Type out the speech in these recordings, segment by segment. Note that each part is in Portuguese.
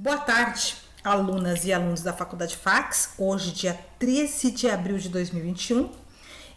Boa tarde, alunas e alunos da Faculdade Fax. Hoje, dia 13 de abril de 2021.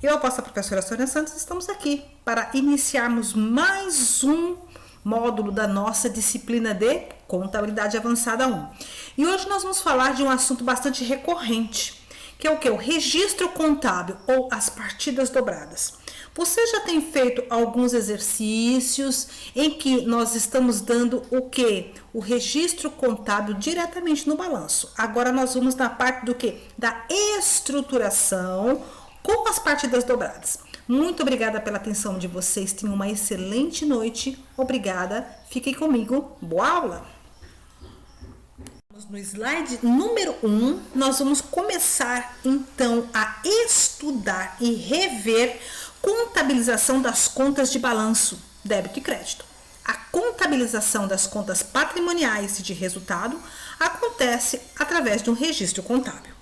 Eu, a vossa professora Sônia Santos, estamos aqui para iniciarmos mais um módulo da nossa disciplina de Contabilidade Avançada 1. E hoje nós vamos falar de um assunto bastante recorrente, que é o que? O registro contábil ou as partidas dobradas. Você já tem feito alguns exercícios em que nós estamos dando o que? O registro contábil diretamente no balanço. Agora nós vamos na parte do que? Da estruturação com as partidas dobradas. Muito obrigada pela atenção de vocês. Tenham uma excelente noite. Obrigada. Fiquem comigo. Boa aula! No slide número 1, nós vamos começar então a estudar e rever contabilização das contas de balanço, débito e crédito. A contabilização das contas patrimoniais e de resultado acontece através de um registro contábil.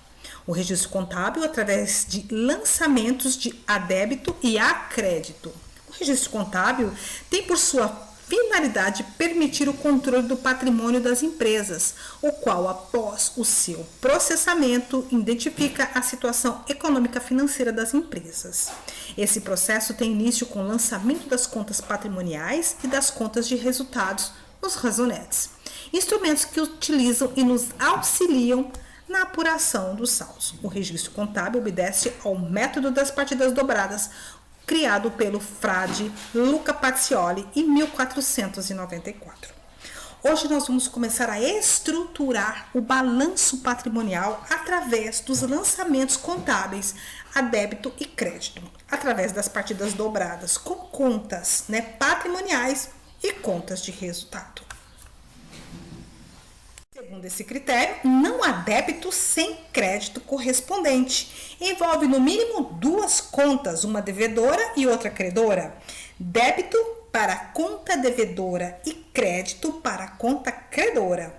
O registro contábil através de lançamentos de a débito e a crédito. O registro contábil tem por sua finalidade permitir o controle do patrimônio das empresas, o qual, após o seu processamento, identifica a situação econômica financeira das empresas. Esse processo tem início com o lançamento das contas patrimoniais e das contas de resultados nos razonetes, instrumentos que utilizam e nos auxiliam na apuração dos saldos. O registro contábil obedece ao método das partidas dobradas, criado pelo frade Luca Pacioli em 1494. Hoje nós vamos começar a estruturar o balanço patrimonial através dos lançamentos contábeis a débito e crédito, através das partidas dobradas com contas patrimoniais e contas de resultado. Segundo esse critério, não há débito sem crédito correspondente. Envolve no mínimo duas contas, uma devedora e outra credora. Débito para a conta devedora e crédito para a conta credora.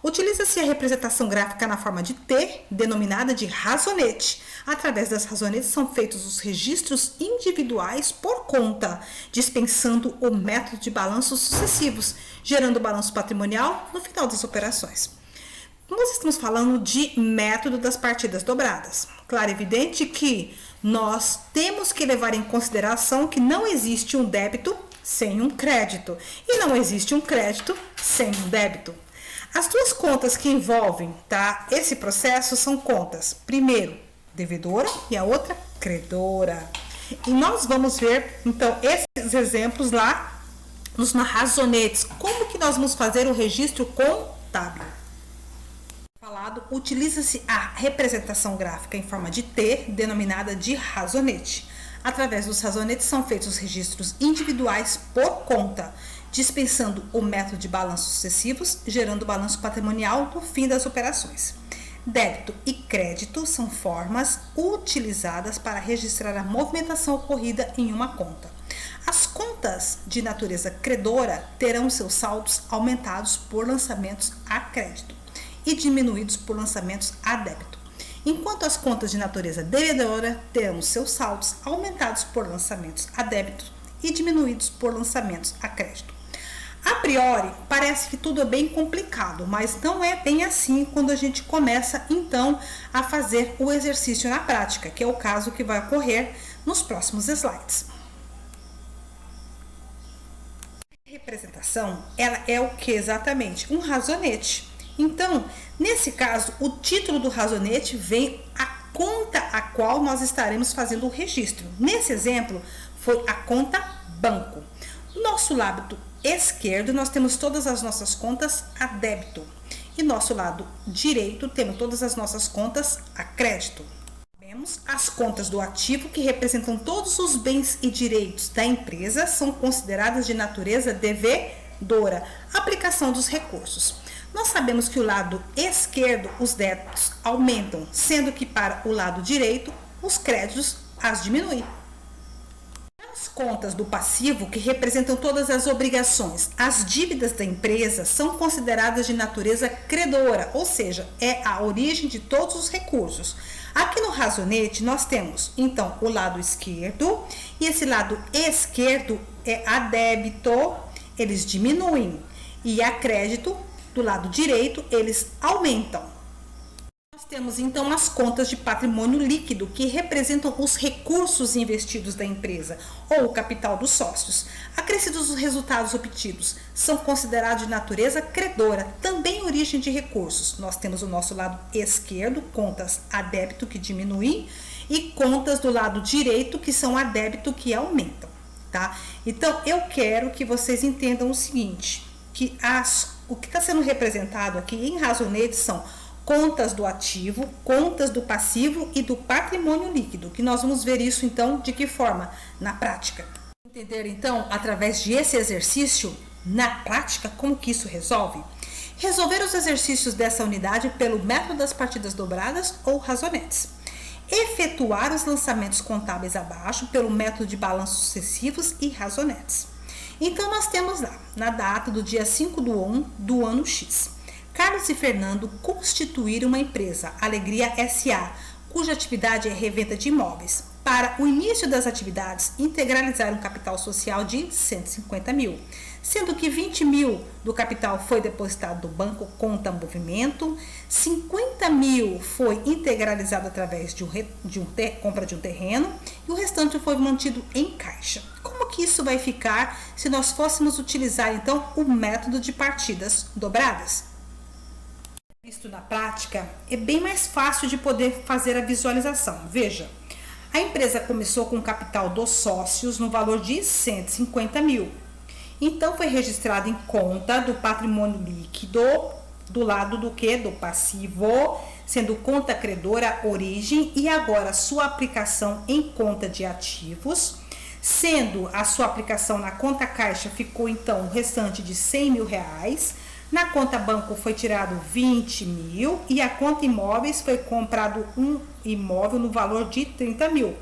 Utiliza-se a representação gráfica na forma de T, denominada de razonete. Através das razonetes são feitos os registros individuais por conta, dispensando o método de balanços sucessivos, gerando o balanço patrimonial no final das operações. Nós estamos falando de método das partidas dobradas. Claro e evidente que nós temos que levar em consideração que não existe um débito sem um crédito e não existe um crédito sem um débito. As duas contas que envolvem esse processo são contas, primeiro, devedora e a outra, credora. E nós vamos ver, então, esses exemplos lá nos razonetes. Como que nós vamos fazer o registro contábil? Falado, utiliza-se a representação gráfica em forma de T, denominada de razonete. Através dos razonetes são feitos os registros individuais por conta, dispensando o método de balanços sucessivos, gerando o balanço patrimonial no fim das operações. Débito e crédito são formas utilizadas para registrar a movimentação ocorrida em uma conta. As contas de natureza credora terão seus saldos aumentados por lançamentos a crédito e diminuídos por lançamentos a débito, enquanto as contas de natureza devedora terão seus saldos aumentados por lançamentos a débito e diminuídos por lançamentos a crédito. A priori, parece que tudo é bem complicado, mas não é bem assim quando a gente começa, então, a fazer o exercício na prática, que é o caso que vai ocorrer nos próximos slides. A representação, ela é o que exatamente? Um razonete. Então, nesse caso, o título do razonete vem a conta a qual nós estaremos fazendo o registro. Nesse exemplo, foi a conta banco. No nosso lado esquerdo, nós temos todas as nossas contas a débito. E nosso lado direito, temos todas as nossas contas a crédito. Temos as contas do ativo, que representam todos os bens e direitos da empresa, são consideradas de natureza devedora. Aplicação dos recursos. Nós sabemos que o lado esquerdo, os débitos aumentam, sendo que para o lado direito, os créditos as diminuem. As contas do passivo, que representam todas as obrigações, as dívidas da empresa, são consideradas de natureza credora, ou seja, é a origem de todos os recursos. Aqui no razonete nós temos, então, o lado esquerdo, e esse lado esquerdo é a débito, eles diminuem, e a crédito do lado direito, eles aumentam. Nós temos então as contas de patrimônio líquido, que representam os recursos investidos da empresa ou o capital dos sócios. Acrescidos os resultados obtidos, são considerados de natureza credora, também origem de recursos. Nós temos o nosso lado esquerdo, contas a débito que diminuem, e contas do lado direito, que são a débito que aumentam, tá? Então, eu quero que vocês entendam o seguinte, que o que está sendo representado aqui em razonetes são contas do ativo, contas do passivo e do patrimônio líquido, que nós vamos ver isso então de que forma? Na prática. Entender então, através desse exercício, na prática, como que isso resolve? Resolver os exercícios dessa unidade pelo método das partidas dobradas ou razonetes. Efetuar os lançamentos contábeis abaixo pelo método de balanços sucessivos e razonetes. Então, nós temos lá, na data do dia 5/1 do ano X, Carlos e Fernando constituíram uma empresa, Alegria S.A., cuja atividade é revenda de imóveis. Para o início das atividades, integralizaram um capital social de 150 mil, sendo que 20 mil do capital foi depositado no banco conta movimento, 50 mil foi integralizado através de compra de um terreno e o restante foi mantido em caixa. Como que isso vai ficar se nós fôssemos utilizar então o método de partidas dobradas? Visto na prática, é bem mais fácil de poder fazer a visualização. Veja, a empresa começou com o capital dos sócios no valor de 150 mil. Então, foi registrado em conta do patrimônio líquido, do lado do que? Do passivo, sendo conta credora origem e agora sua aplicação em conta de ativos, sendo a sua aplicação na conta caixa ficou então o restante de 100 mil reais. Na conta banco foi tirado 20 mil e a conta imóveis foi comprado um imóvel no valor de 30 mil.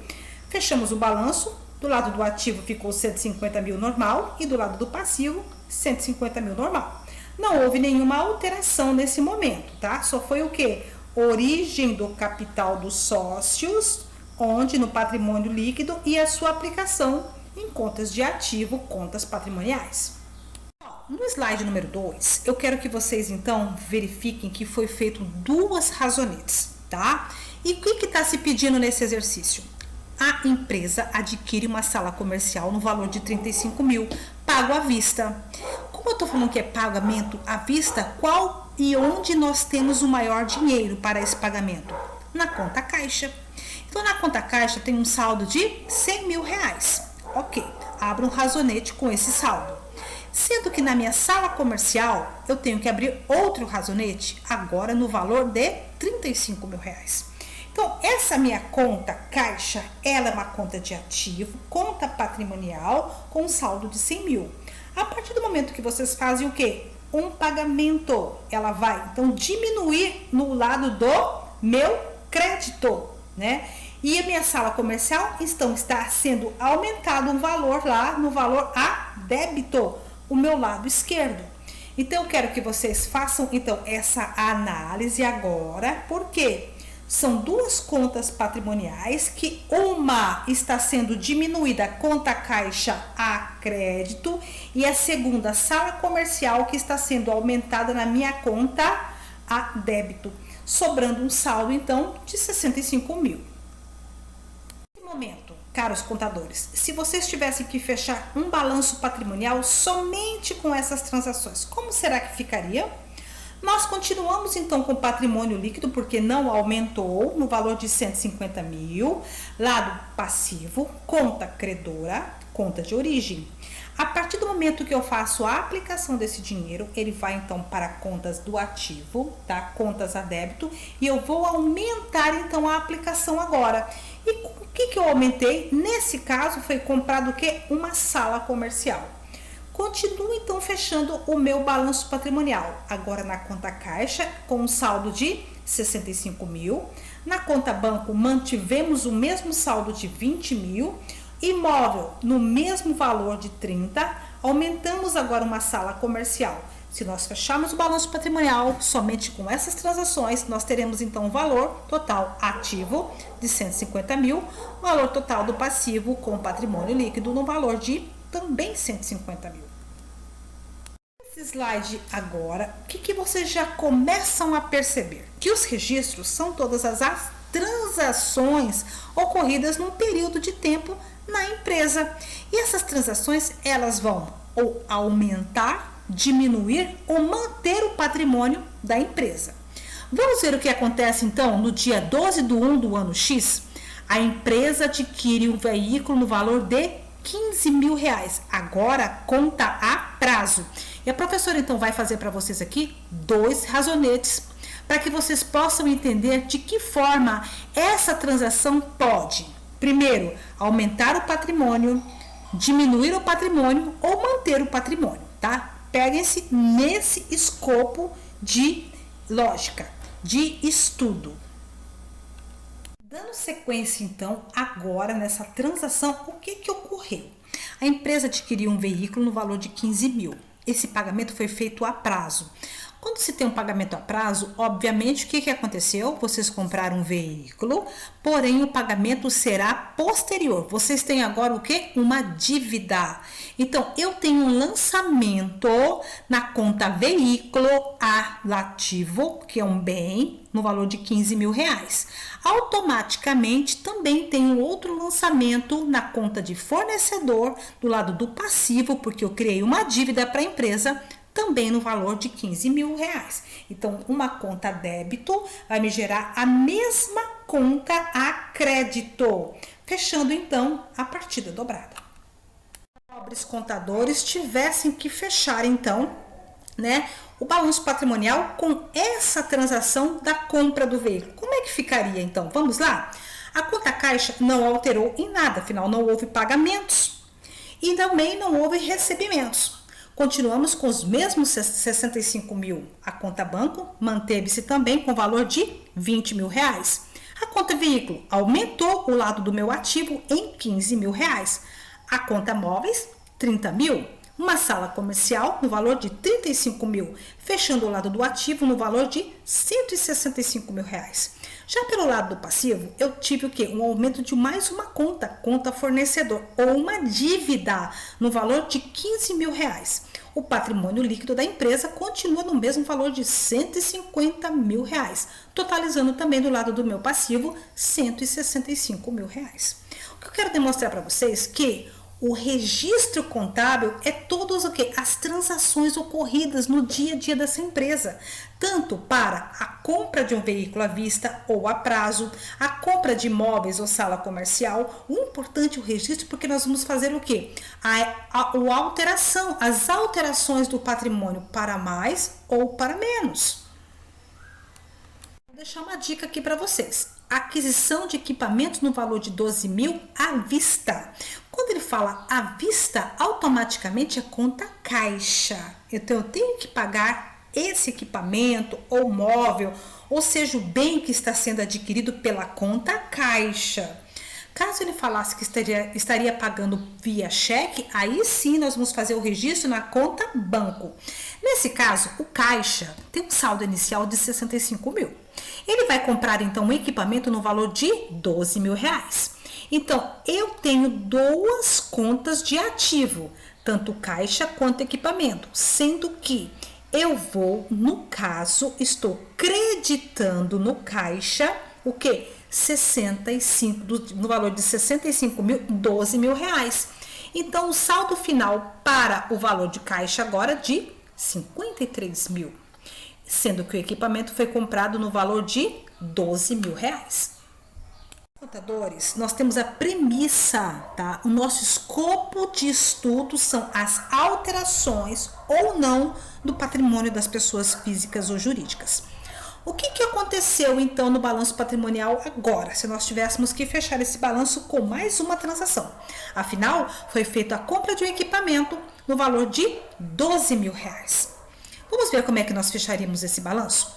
Fechamos o balanço, do lado do ativo ficou 150 mil normal e do lado do passivo 150 mil normal. Não houve nenhuma alteração nesse momento, tá? Só foi o que? Origem do capital dos sócios, onde no patrimônio líquido e a sua aplicação em contas de ativo, contas patrimoniais. No slide número 2, eu quero que vocês então verifiquem que foi feito duas razonetes, tá? E o que está se pedindo nesse exercício? A empresa adquire uma sala comercial no valor de 35 mil, pago à vista. Como eu estou falando que é pagamento à vista, qual e onde nós temos o maior dinheiro para esse pagamento? Na conta caixa. Então, na conta caixa tem um saldo de 100 mil reais. Ok, abro um razonete com esse saldo. Sendo que na minha sala comercial eu tenho que abrir outro razonete, agora no valor de 35 mil reais. Então, essa minha conta caixa, ela é uma conta de ativo, conta patrimonial com saldo de 100 mil. A partir do momento que vocês fazem o quê? Um pagamento, ela vai então diminuir no lado do meu crédito, né? E a minha sala comercial está sendo aumentado um valor lá no valor a débito, o meu lado esquerdo. Então, eu quero que vocês façam então essa análise agora, porque são duas contas patrimoniais que uma está sendo diminuída, conta caixa a crédito, e a segunda, sala comercial, que está sendo aumentada na minha conta a débito, sobrando um saldo então de 65 mil. Nesse momento, caros contadores, se vocês tivessem que fechar um balanço patrimonial somente com essas transações, como será que ficaria? Nós continuamos então com patrimônio líquido, porque não aumentou, no valor de 150 mil, lado passivo, conta credora, conta de origem. A partir do momento que eu faço a aplicação desse dinheiro, ele vai então para contas do ativo, tá? Contas a débito, e eu vou aumentar então a aplicação agora. E o que eu aumentei? Nesse caso foi comprado o quê? Uma sala comercial. Continuo então fechando o meu balanço patrimonial, agora na conta caixa com um saldo de 65 mil, na conta banco mantivemos o mesmo saldo de 20 mil, imóvel no mesmo valor de 30, aumentamos agora uma sala comercial. Se nós fecharmos o balanço patrimonial somente com essas transações, nós teremos então o valor total ativo de 150 mil, valor total do passivo com patrimônio líquido no valor de também 150 mil. Nesse slide agora, o que vocês já começam a perceber? Que os registros são todas as transações ocorridas num período de tempo na empresa. E essas transações, elas vão ou aumentar, diminuir ou manter o patrimônio da empresa. Vamos ver o que acontece então no dia 12/1 do ano X? A empresa adquire um veículo no valor de 15 mil reais. Agora conta a prazo. E a professora então vai fazer para vocês aqui 2 razonetes para que vocês possam entender de que forma essa transação pode, primeiro, aumentar o patrimônio, diminuir o patrimônio ou manter o patrimônio, tá? Peguem-se nesse escopo de lógica, de estudo. Dando sequência, então, agora nessa transação, o que ocorreu? A empresa adquiriu um veículo no valor de 15 mil. Esse pagamento foi feito a prazo. Quando se tem um pagamento a prazo, obviamente, o que aconteceu? Vocês compraram um veículo, porém o pagamento será posterior. Vocês têm agora o quê? Uma dívida. Então, eu tenho um lançamento na conta veículo alativo, que é um bem, no valor de 15 mil reais. Automaticamente, também tem um outro lançamento na conta de fornecedor, do lado do passivo, porque eu criei uma dívida para a empresa, também no valor de 15 mil reais. Então, uma conta débito vai me gerar a mesma conta a crédito, fechando então a partida dobrada. Pobres contadores tivessem que fechar então, o balanço patrimonial com essa transação da compra do veículo. Como é que ficaria então? Vamos lá? A conta caixa não alterou em nada, afinal não houve pagamentos e também não houve recebimentos. Continuamos com os mesmos 65 mil. A conta banco manteve-se também com valor de 20 mil reais. A conta veículo aumentou o lado do meu ativo em 15 mil reais. A conta móveis, 30 mil. Uma sala comercial no valor de 35 mil, fechando o lado do ativo no valor de 165 mil reais. Já pelo lado do passivo, eu tive o quê? Um aumento de mais uma conta fornecedor, ou uma dívida no valor de 15 mil reais. O patrimônio líquido da empresa continua no mesmo valor de 150 mil reais, totalizando também do lado do meu passivo 165 mil reais. O que eu quero demonstrar para vocês é que o registro contábil é todas o quê? As transações ocorridas no dia a dia dessa empresa, tanto para a compra de um veículo à vista ou a prazo, a compra de imóveis ou sala comercial. O importante é o registro, porque nós vamos fazer o quê? As alterações do patrimônio para mais ou para menos. Vou deixar uma dica aqui para vocês. Aquisição de equipamentos no valor de 12 mil à vista. Quando ele fala à vista, automaticamente é conta caixa. Então, eu tenho que pagar esse equipamento ou móvel, ou seja, o bem que está sendo adquirido pela conta caixa. Caso ele falasse que estaria pagando via cheque, aí sim nós vamos fazer o registro na conta banco. Nesse caso, o caixa tem um saldo inicial de 65 mil. Ele vai comprar então um equipamento no valor de 12 mil reais. Então, eu tenho 2 contas de ativo, tanto caixa quanto equipamento, sendo que eu vou, no caso, estou creditando no caixa o quê? 65, no valor de 65 mil, 12 mil reais. Então, o saldo final para o valor de caixa agora de 53 mil, sendo que o equipamento foi comprado no valor de 12 mil reais. Contadores, nós temos a premissa, tá? O nosso escopo de estudo são as alterações ou não do patrimônio das pessoas físicas ou jurídicas. O que aconteceu então no balanço patrimonial agora, se nós tivéssemos que fechar esse balanço com mais uma transação? Afinal, foi feita a compra de um equipamento no valor de 12 mil reais. Vamos ver como é que nós fecharíamos esse balanço?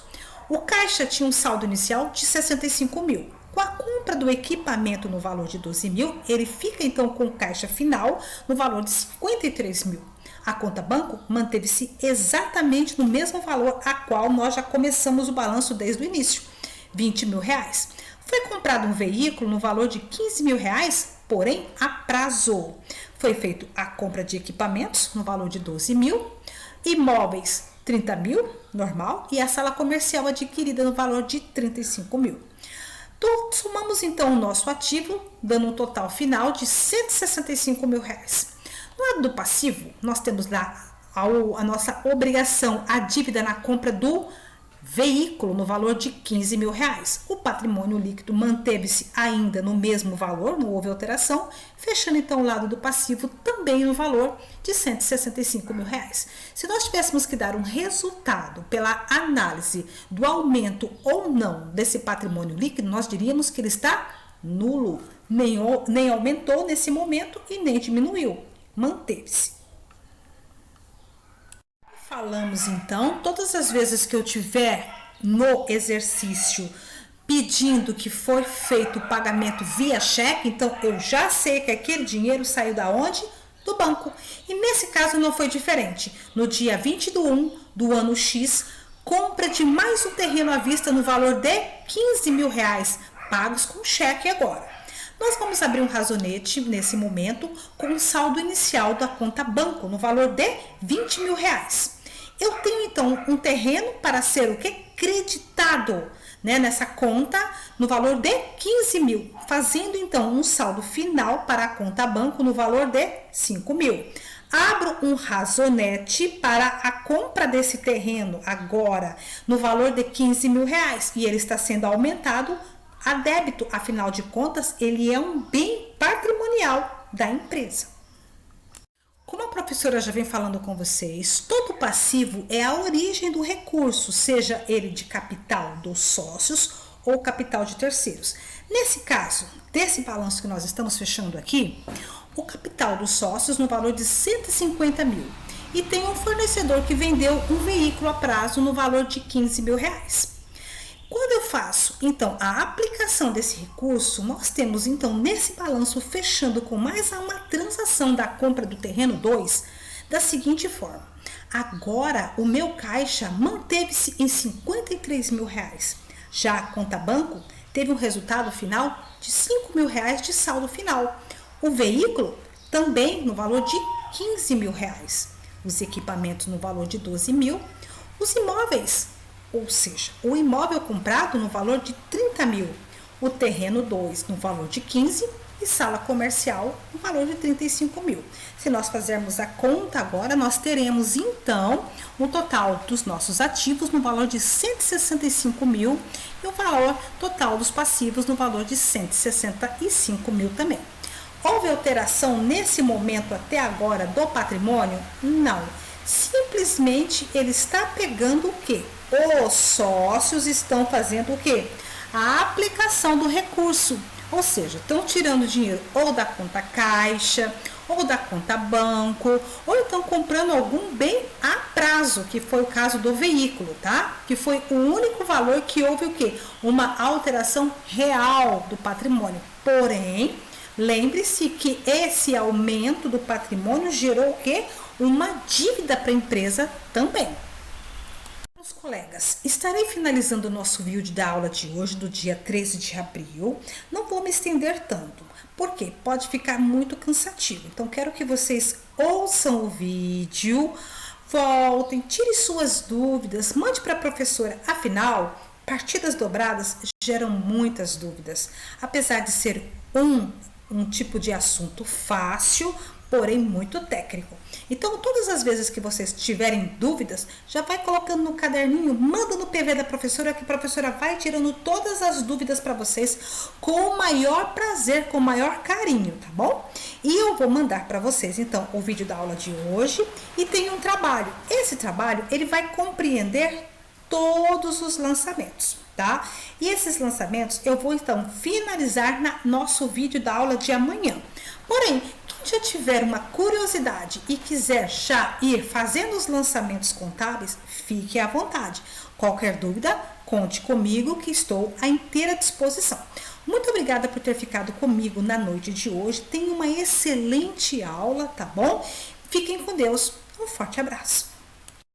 O caixa tinha um saldo inicial de 65 mil. Com a compra do equipamento no valor de 12 mil, ele fica então com o caixa final no valor de 53 mil. A conta banco manteve-se exatamente no mesmo valor a qual nós já começamos o balanço desde o início, 20 mil reais. Foi comprado um veículo no valor de 15 mil reais, porém a prazo. Foi feita a compra de equipamentos no valor de 12 mil. Imóveis, 30 mil, normal, e a sala comercial adquirida no valor de 35 mil. Somamos então o nosso ativo, dando um total final de 165 mil reais. No lado do passivo, nós temos lá a nossa obrigação, a dívida na compra do veículo no valor de 15 mil reais. O patrimônio líquido manteve-se ainda no mesmo valor, não houve alteração, fechando então o lado do passivo também no valor de 165 mil reais. Se nós tivéssemos que dar um resultado pela análise do aumento ou não desse patrimônio líquido, nós diríamos que ele está nulo, nem aumentou nesse momento e nem diminuiu, manteve-se. Falamos então, todas as vezes que eu tiver no exercício pedindo que foi feito o pagamento via cheque, então eu já sei que aquele dinheiro saiu da onde? Do banco. E nesse caso não foi diferente. No dia 20/1 do ano X, compra de mais um terreno à vista no valor de 15 mil reais, pagos com cheque agora. Nós vamos abrir um razonete nesse momento com o saldo inicial da conta banco no valor de 20 mil reais. Eu tenho então um terreno para ser o que? Creditado, né, nessa conta no valor de 15 mil, fazendo então um saldo final para a conta banco no valor de 5 mil. Abro um razonete para a compra desse terreno agora no valor de 15 mil reais e ele está sendo aumentado a débito, afinal de contas ele é um bem patrimonial da empresa. Como a professora já vem falando com vocês, todo passivo é a origem do recurso, seja ele de capital dos sócios ou capital de terceiros. Nesse caso, desse balanço que nós estamos fechando aqui, o capital dos sócios no valor de 150 mil e tem um fornecedor que vendeu um veículo a prazo no valor de 15 mil reais. Quando eu faço, então, a aplicação desse recurso, nós temos, então, nesse balanço, fechando com mais uma transação da compra do terreno 2, da seguinte forma. Agora, o meu caixa manteve-se em 53 mil reais. Já a conta banco teve um resultado final de 5 mil reais de saldo final. O veículo também no valor de 15 mil reais. Os equipamentos no valor de 12 mil. Os imóveis, ou seja, o imóvel comprado no valor de 30 mil, o terreno 2 no valor de 15 e sala comercial no valor de 35 mil. Se nós fizermos a conta agora, nós teremos então um total dos nossos ativos no valor de 165 mil e o valor total dos passivos no valor de 165 mil também. Houve alteração nesse momento até agora do patrimônio? Não. Simplesmente ele está pegando o quê? Os sócios estão fazendo o quê? A aplicação do recurso. Ou seja, estão tirando dinheiro ou da conta caixa, ou da conta banco, ou então comprando algum bem a prazo, que foi o caso do veículo, tá? Que foi o único valor que houve o quê? Uma alteração real do patrimônio. Porém, lembre-se que esse aumento do patrimônio gerou o quê? Uma dívida para a empresa também. Meus colegas, estarei finalizando o nosso vídeo da aula de hoje, do dia 13 de abril. Não vou me estender tanto, porque pode ficar muito cansativo. Então, quero que vocês ouçam o vídeo, voltem, tirem suas dúvidas, mande para a professora. Afinal, partidas dobradas geram muitas dúvidas. Apesar de ser um tipo de assunto fácil, porém muito técnico. Então, todas as vezes que vocês tiverem dúvidas, já vai colocando no caderninho, manda no PV da professora, que a professora vai tirando todas as dúvidas para vocês com o maior prazer, com o maior carinho, tá bom? E eu vou mandar para vocês, então, o vídeo da aula de hoje e tem um trabalho. Esse trabalho, ele vai compreender todos os lançamentos, tá? E esses lançamentos eu vou, então, finalizar no nosso vídeo da aula de amanhã. Porém, quem já tiver uma curiosidade e quiser já ir fazendo os lançamentos contábeis, fique à vontade. Qualquer dúvida, conte comigo que estou à inteira disposição. Muito obrigada por ter ficado comigo na noite de hoje. Tenha uma excelente aula, tá bom? Fiquem com Deus. Um forte abraço.